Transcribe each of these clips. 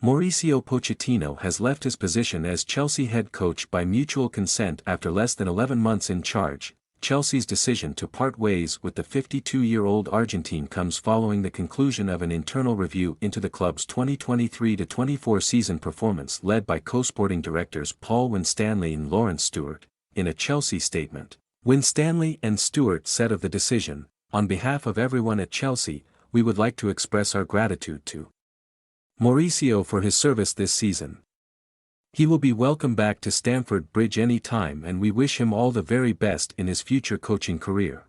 Mauricio Pochettino has left his position as Chelsea head coach by mutual consent after less than 11 months in charge. Chelsea's decision to part ways with the 52-year-old Argentine comes following the conclusion of an internal review into the club's 2023-24 season performance led by co-sporting directors Paul Winstanley and Lawrence Stewart. In a Chelsea statement, Winstanley and Stewart said of the decision, "On behalf of everyone at Chelsea, we would like to express our gratitude to Mauricio for his service this season. He will be welcome back to Stamford Bridge any time and we wish him all the very best in his future coaching career."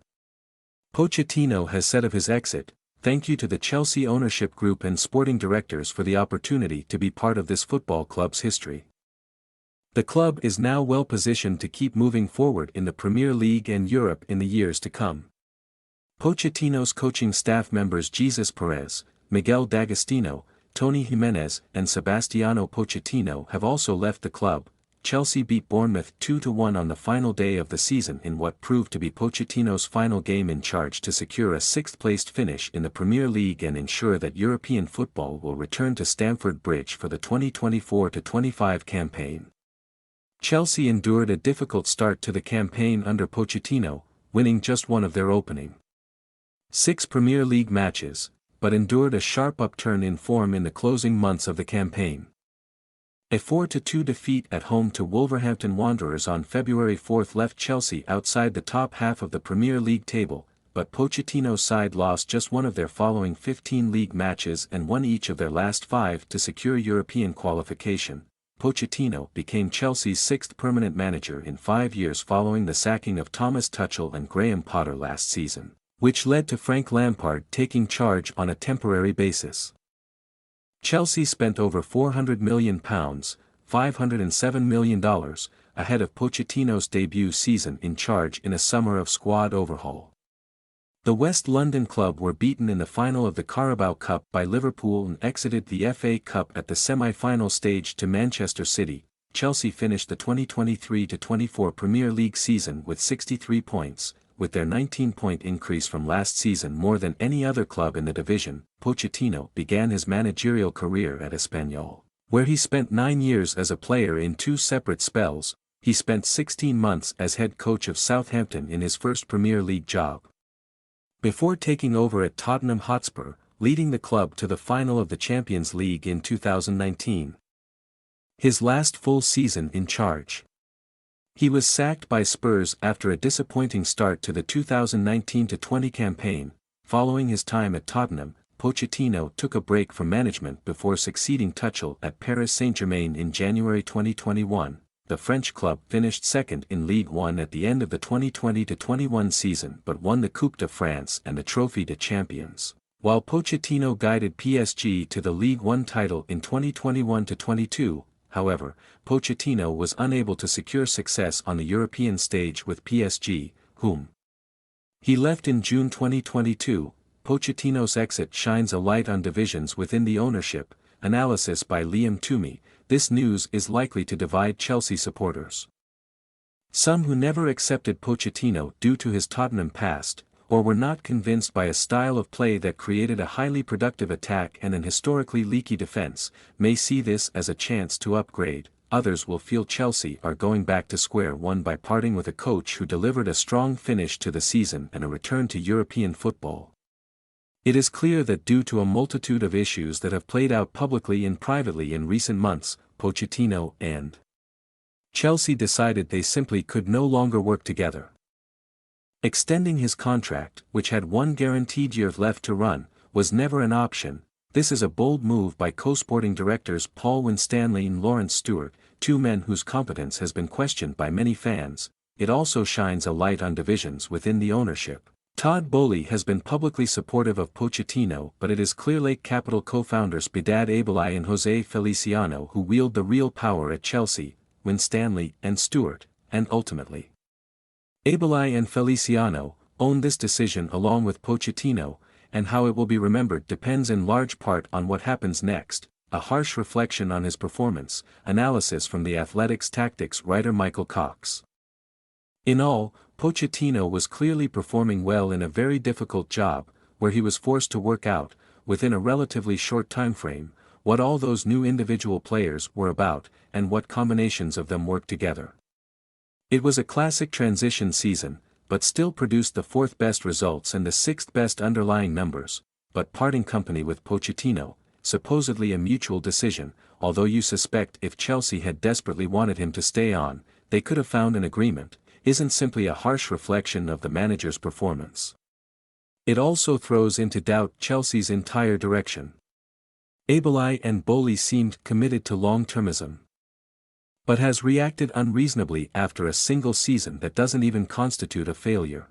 Pochettino has said of his exit, "Thank you to the Chelsea ownership group and sporting directors for the opportunity to be part of this football club's history. The club is now well positioned to keep moving forward in the Premier League and Europe in the years to come." Pochettino's coaching staff members Jesus Perez, Miguel D'Agostino, Tony Jimenez and Sebastiano Pochettino have also left the club. Chelsea beat Bournemouth 2-1 on the final day of the season in what proved to be Pochettino's final game in charge to secure a sixth-placed finish in the Premier League and ensure that European football will return to Stamford Bridge for the 2024-25 campaign. Chelsea endured a difficult start to the campaign under Pochettino, winning just one of their opening 6 Premier League matches, but endured a sharp upturn in form in the closing months of the campaign. A 4-2 defeat at home to Wolverhampton Wanderers on February 4 left Chelsea outside the top half of the Premier League table, but Pochettino's side lost just one of their following 15 league matches and won each of their last 5 to secure European qualification. Pochettino became Chelsea's 6th permanent manager in 5 years following the sacking of Thomas Tuchel and Graham Potter last season, which led to Frank Lampard taking charge on a temporary basis. Chelsea spent over £400 million, $507 million, ahead of Pochettino's debut season in charge in a summer of squad overhaul. The West London club were beaten in the final of the Carabao Cup by Liverpool and exited the FA Cup at the semi-final stage to Manchester City. Chelsea finished the 2023-24 Premier League season with 63 points, with their 19-point increase from last season more than any other club in the division. Pochettino began his managerial career at Espanyol, where he spent 9 years as a player in 2 separate spells. He spent 16 months as head coach of Southampton in his first Premier League job, before taking over at Tottenham Hotspur, leading the club to the final of the Champions League in 2019. His last full season in charge, he was sacked by Spurs after a disappointing start to the 2019-20 campaign. Following his time at Tottenham, Pochettino took a break from management before succeeding Tuchel at Paris Saint-Germain in January 2021. The French club finished second in Ligue 1 at the end of the 2020-21 season but won the Coupe de France and the Trophée des Champions, while Pochettino guided PSG to the Ligue 1 title in 2021-22. However, Pochettino was unable to secure success on the European stage with PSG, whom he left in June 2022. Pochettino's exit shines a light on divisions within the ownership. Analysis by Liam Toomey. This news is likely to divide Chelsea supporters. Some who never accepted Pochettino due to his Tottenham past, or were not convinced by a style of play that created a highly productive attack and an historically leaky defense, may see this as a chance to upgrade. Others will feel Chelsea are going back to square one by parting with a coach who delivered a strong finish to the season and a return to European football. It is clear that due to a multitude of issues that have played out publicly and privately in recent months, Pochettino and Chelsea decided they simply could no longer work together. Extending his contract, which had one guaranteed year left to run, was never an option. This is a bold move by co-sporting directors Paul Winstanley and Lawrence Stewart, 2 men whose competence has been questioned by many fans. It also shines a light on divisions within the ownership. Todd Boehly has been publicly supportive of Pochettino, but it is Clearlake Capital co-founders Bedad Abelai and Jose Feliciano who wield the real power at Chelsea. Winstanley and Stewart, and ultimately Abelai and Feliciano, own this decision along with Pochettino, and how it will be remembered depends in large part on what happens next. A harsh reflection on his performance. Analysis from The Athletic's tactics writer Michael Cox. In all, Pochettino was clearly performing well in a very difficult job, where he was forced to work out, within a relatively short timeframe, what all those new individual players were about, and what combinations of them worked together. It was a classic transition season, but still produced the fourth best results and the sixth best underlying numbers, but parting company with Pochettino, supposedly a mutual decision, although you suspect if Chelsea had desperately wanted him to stay on, they could have found an agreement, isn't simply a harsh reflection of the manager's performance. It also throws into doubt Chelsea's entire direction. Abelai and Bowley seemed committed to long-termism, but has reacted unreasonably after a single season that doesn't even constitute a failure.